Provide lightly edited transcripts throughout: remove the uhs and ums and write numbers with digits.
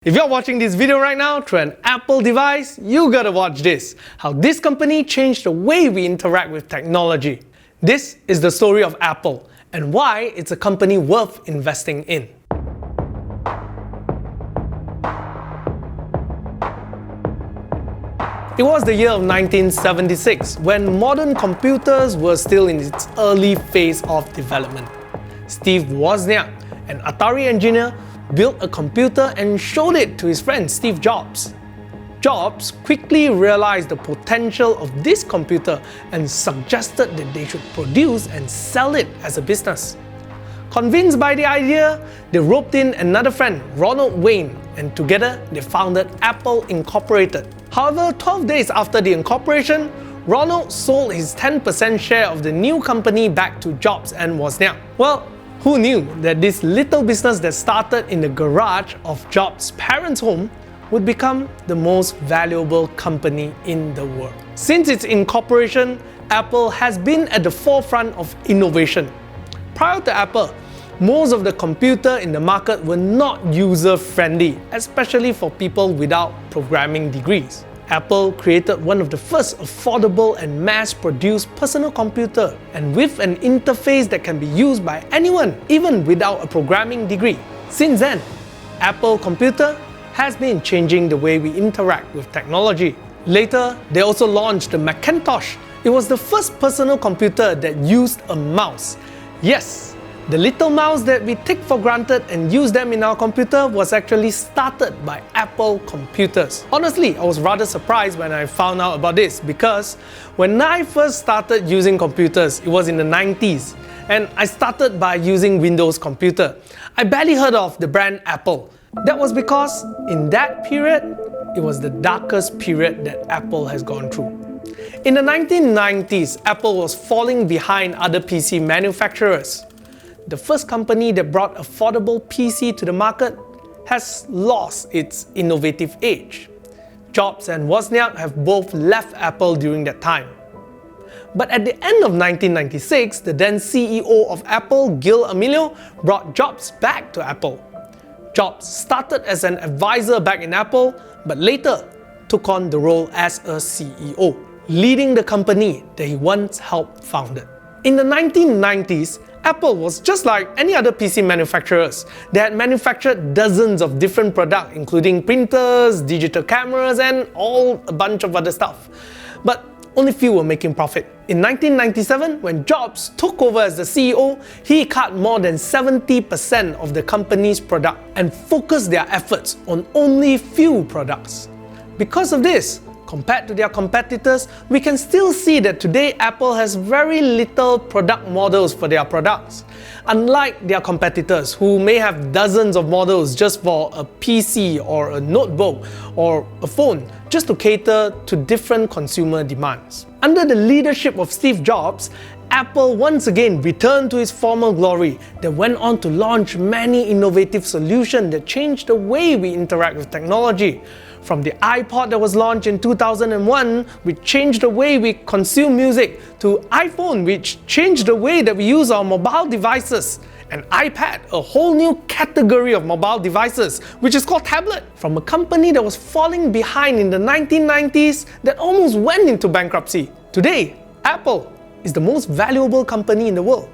If you're watching this video right now through an Apple device, you gotta watch this. How this company changed the way we interact with technology. This is the story of Apple and why it's a company worth investing in. It was the year of 1976 when modern computers were still in its early phase of development. Steve Wozniak, an Atari engineer, built a computer and showed it to his friend Steve Jobs. Jobs quickly realized the potential of this computer and suggested that they should produce and sell it as a business. Convinced by the idea, they roped in another friend, Ronald Wayne, and together they founded Apple Incorporated. However, 12 days after the incorporation, Ronald sold his 10% share of the new company back to Jobs and Wozniak. Well, who knew that this little business that started in the garage of Jobs' parents' home would become the most valuable company in the world? Since its incorporation, Apple has been at the forefront of innovation. Prior to Apple, most of the computers in the market were not user-friendly, especially for people without programming degrees. Apple created one of the first affordable and mass-produced personal computer, and with an interface that can be used by anyone, even without a programming degree. Since then, Apple Computer has been changing the way we interact with technology. Later, they also launched the Macintosh. It was the first personal computer that used a mouse. Yes, the little mouse that we take for granted and use them in our computer was actually started by Apple computers. Honestly, I was rather surprised when I found out about this because when I first started using computers, it was in the 90s, and I started by using Windows computer. I barely heard of the brand Apple. That was because in that period, it was the darkest period that Apple has gone through. In the 1990s, Apple was falling behind other PC manufacturers. The first company that brought affordable PC to the market has lost its innovative edge. Jobs and Wozniak have both left Apple during that time. But at the end of 1996, the then CEO of Apple, Gil Amelio, brought Jobs back to Apple. Jobs started as an advisor back in Apple, but later took on the role as a CEO, leading the company that he once helped founded. In the 1990s, Apple was just like any other PC manufacturers. They had manufactured dozens of different products, including printers, digital cameras, and a bunch of other stuff. But only few were making profit. In 1997, when Jobs took over as the CEO, he cut more than 70% of the company's product and focused their efforts on only few products. Because of this, compared to their competitors, we can still see that today Apple has very little product models for their products. Unlike their competitors who may have dozens of models just for a PC or a notebook or a phone, just to cater to different consumer demands. Under the leadership of Steve Jobs, Apple once again returned to its former glory. They went on to launch many innovative solutions that changed the way we interact with technology. From the iPod that was launched in 2001, which changed the way we consume music, to iPhone, which changed the way that we use our mobile devices, and iPad, a whole new category of mobile devices, which is called tablet. From a company that was falling behind in the 1990s that almost went into bankruptcy. Today, Apple is the most valuable company in the world,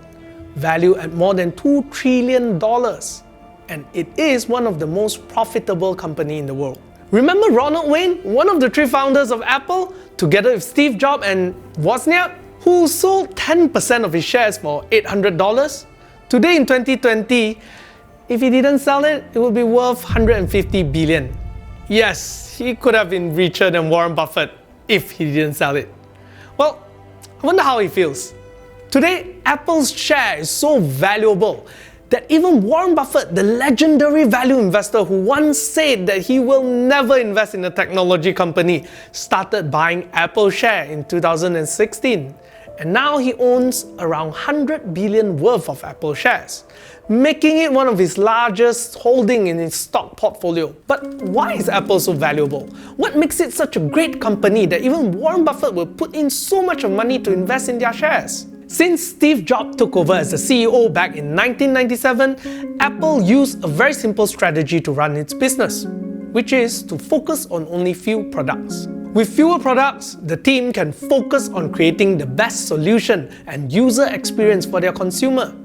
valued at more than $2 trillion, and it is one of the most profitable companies in the world. Remember Ronald Wayne, one of the three founders of Apple, together with Steve Jobs and Wozniak, who sold 10% of his shares for $800? Today in 2020, if he didn't sell it, it would be worth $150 billion. Yes, he could have been richer than Warren Buffett if he didn't sell it. Well, I wonder how he feels. Today, Apple's share is so valuable that even Warren Buffett, the legendary value investor who once said that he will never invest in a technology company, started buying Apple share in 2016. And now he owns around $100 billion worth of Apple shares, making it one of his largest holdings in his stock portfolio. But why is Apple so valuable? What makes it such a great company that even Warren Buffett will put in so much money to invest in their shares? Since Steve Jobs took over as the CEO back in 1997, Apple used a very simple strategy to run its business. which is to focus on only few products. With fewer products, the team can focus on creating the best solution and user experience for their consumer.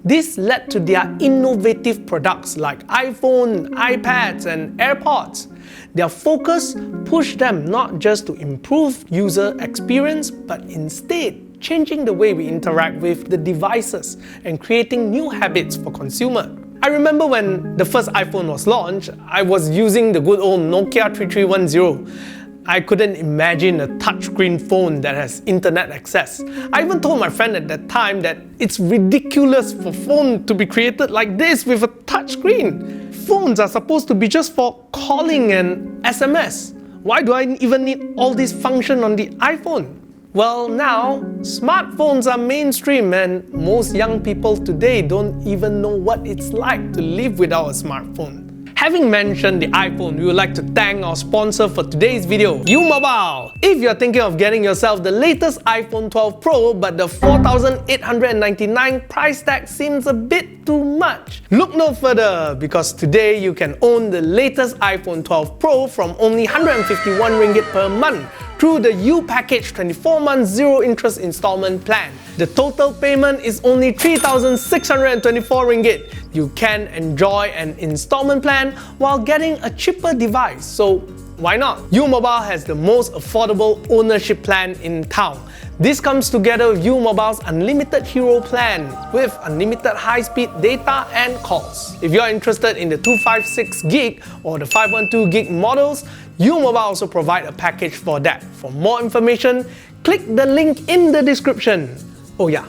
This led to their innovative products like iPhone, iPads, and AirPods. Their focus pushed them not just to improve user experience, but instead changing the way we interact with the devices and creating new habits for consumer. I remember when the first iPhone was launched, I was using the good old Nokia 3310. I couldn't imagine a touchscreen phone that has internet access. I even told my friend at that time that it's ridiculous for phone to be created like this with a touchscreen. Phones are supposed to be just for calling and SMS. Why do I even need all this function on the iPhone? Well, now, smartphones are mainstream and most young people today don't even know what it's like to live without a smartphone. Having mentioned the iPhone, we would like to thank our sponsor for today's video, U-Mobile. If you're thinking of getting yourself the latest iPhone 12 Pro but the $4,899 price tag seems a bit too much, look no further because today you can own the latest iPhone 12 Pro from only 151 ringgit per month through the U-Package 24-month zero-interest installment plan. The total payment is only 3,624 ringgit. You can enjoy an installment plan while getting a cheaper device, so why not? U-Mobile has the most affordable ownership plan in town. This comes together with U-Mobile's Unlimited Hero plan with unlimited high-speed data and calls. If you're interested in the 256GB or the 512GB models, U-Mobile also provide a package for that. For more information, click the link in the description. Oh yeah,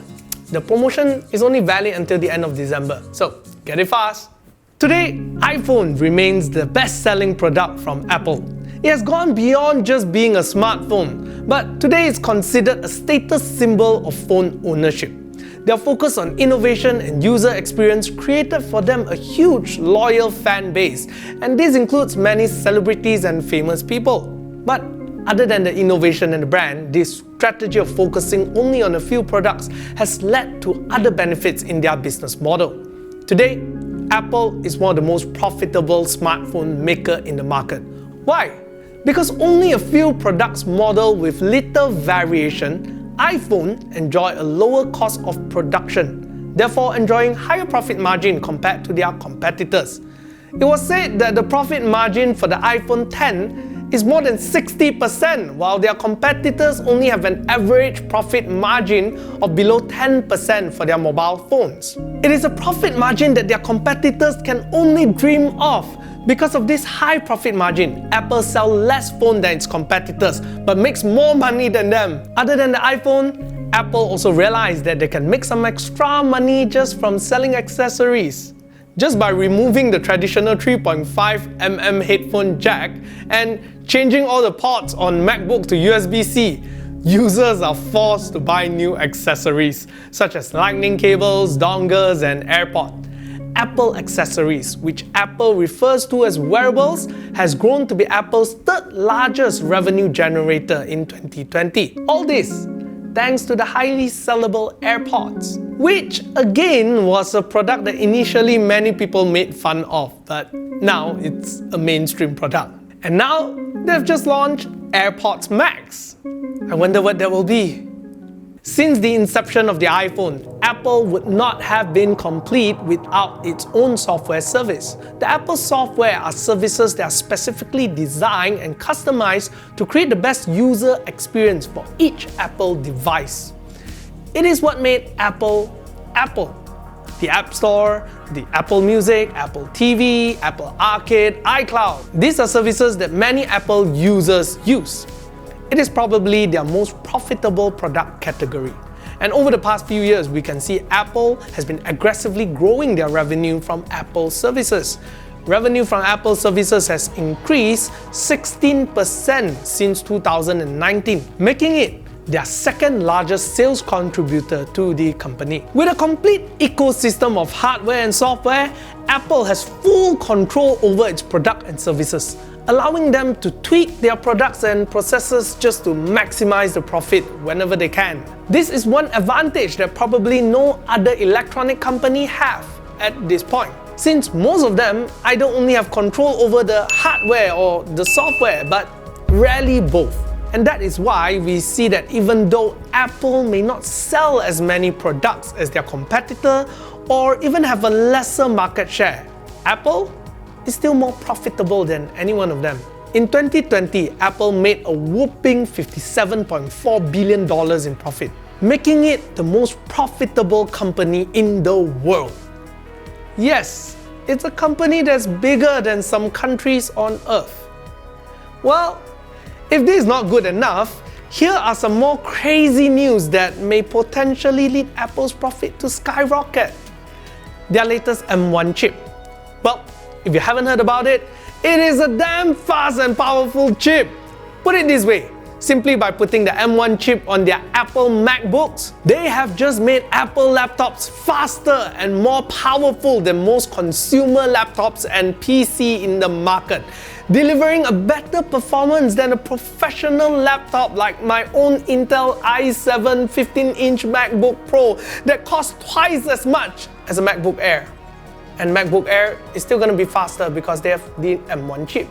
the promotion is only valid until the end of December, so get it fast. Today, iPhone remains the best-selling product from Apple. It has gone beyond just being a smartphone, but today it's considered a status symbol of phone ownership. Their focus on innovation and user experience created for them a huge loyal fan base, and this includes many celebrities and famous people. But other than the innovation and the brand, this strategy of focusing only on a few products has led to other benefits in their business model. Today, Apple is one of the most profitable smartphone maker in the market. Why? Because only a few products model with little variation, iPhone enjoy a lower cost of production, therefore enjoying higher profit margin compared to their competitors. It was said that the profit margin for the iPhone X is more than 60%, while their competitors only have an average profit margin of below 10% for their mobile phones. It is a profit margin that their competitors can only dream of. Because of this high profit margin, Apple sells less phones than its competitors, but makes more money than them. Other than the iPhone, Apple also realized that they can make some extra money just from selling accessories. Just by removing the traditional 3.5mm headphone jack and changing all the ports on MacBook to USB-C, users are forced to buy new accessories such as lightning cables, dongles, and AirPods. Apple accessories, which Apple refers to as wearables, has grown to be Apple's third largest revenue generator in 2020. All this thanks to the highly sellable AirPods, which again was a product that initially many people made fun of, but now it's a mainstream product. And now they've just launched AirPods Max. I wonder what that will be. Since the inception of the iPhone, Apple would not have been complete without its own software service. The Apple software are services that are specifically designed and customized to create the best user experience for each Apple device. It is what made Apple, Apple. The App Store, the Apple Music, Apple TV, Apple Arcade, iCloud. These are services that many Apple users use. It is probably their most profitable product category. And over the past few years, we can see Apple has been aggressively growing their revenue from Apple services. Revenue from Apple services has increased 16% since 2019, making it their second largest sales contributor to the company. With a complete ecosystem of hardware and software, Apple has full control over its product and services, allowing them to tweak their products and processes just to maximize the profit whenever they can. This is one advantage that probably no other electronic company have at this point. since most of them either only have control over the hardware or the software, but rarely both. And that is why we see that even though Apple may not sell as many products as their competitor or even have a lesser market share, Apple is still more profitable than any one of them. In 2020, Apple made a whopping $57.4 billion in profit, making it the most profitable company in the world. Yes, it's a company that's bigger than some countries on Earth. Well, if this is not good enough, here are some more crazy news that may potentially lead Apple's profit to skyrocket. Their latest M1 chip. Well, if you haven't heard about it, it is a damn fast and powerful chip. Put it this way, simply by putting the M1 chip on their Apple MacBooks, they have just made Apple laptops faster and more powerful than most consumer laptops and PC in the market, delivering a better performance than a professional laptop like my own Intel i7 15-inch MacBook Pro that costs twice as much as a MacBook Air. And MacBook Air is still going to be faster because they have the M1 chip.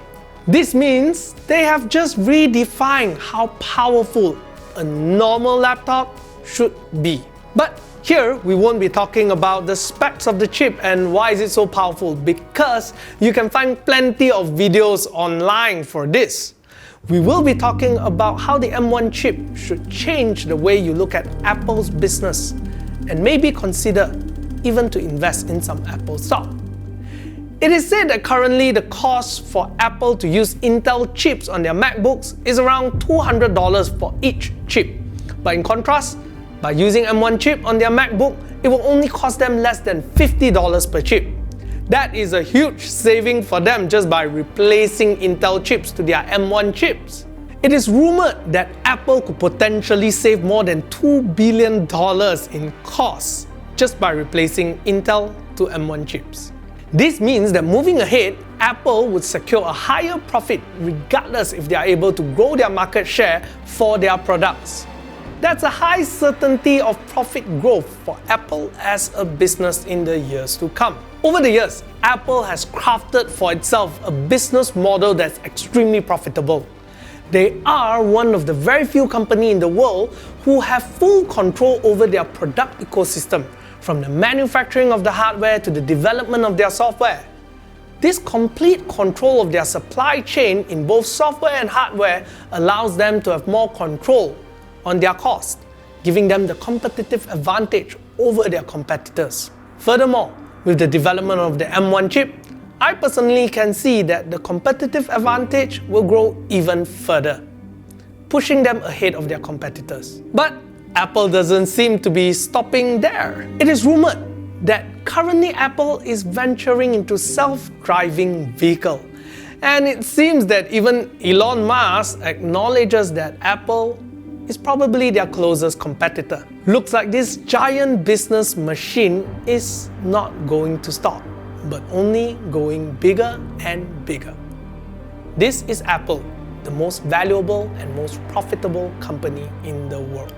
This means they have just redefined how powerful a normal laptop should be. But here we won't be talking about the specs of the chip and why is it so powerful, because you can find plenty of videos online for this. We will be talking about how the M1 chip should change the way you look at Apple's business and maybe consider even to invest in some Apple stock. It is said that currently the cost for Apple to use Intel chips on their MacBooks is around $200 for each chip. But in contrast, by using M1 chip on their MacBook, it will only cost them less than $50 per chip. That is a huge saving for them just by replacing Intel chips to their M1 chips. It is rumored that Apple could potentially save more than $2 billion in costs just by replacing Intel to M1 chips. This means that moving ahead, Apple would secure a higher profit regardless if they are able to grow their market share for their products. That's a high certainty of profit growth for Apple as a business in the years to come. Over the years, Apple has crafted for itself a business model that's extremely profitable. They are one of the very few companies in the world who have full control over their product ecosystem, from the manufacturing of the hardware to the development of their software. This complete control of their supply chain in both software and hardware allows them to have more control on their cost, giving them the competitive advantage over their competitors. Furthermore, with the development of the M1 chip, I personally can see that the competitive advantage will grow even further, pushing them ahead of their competitors. But Apple doesn't seem to be stopping there. It is rumored that currently Apple is venturing into self-driving vehicle. And it seems that even Elon Musk acknowledges that Apple is probably their closest competitor. Looks like this giant business machine is not going to stop, but only going bigger and bigger. This is Apple, the most valuable and most profitable company in the world.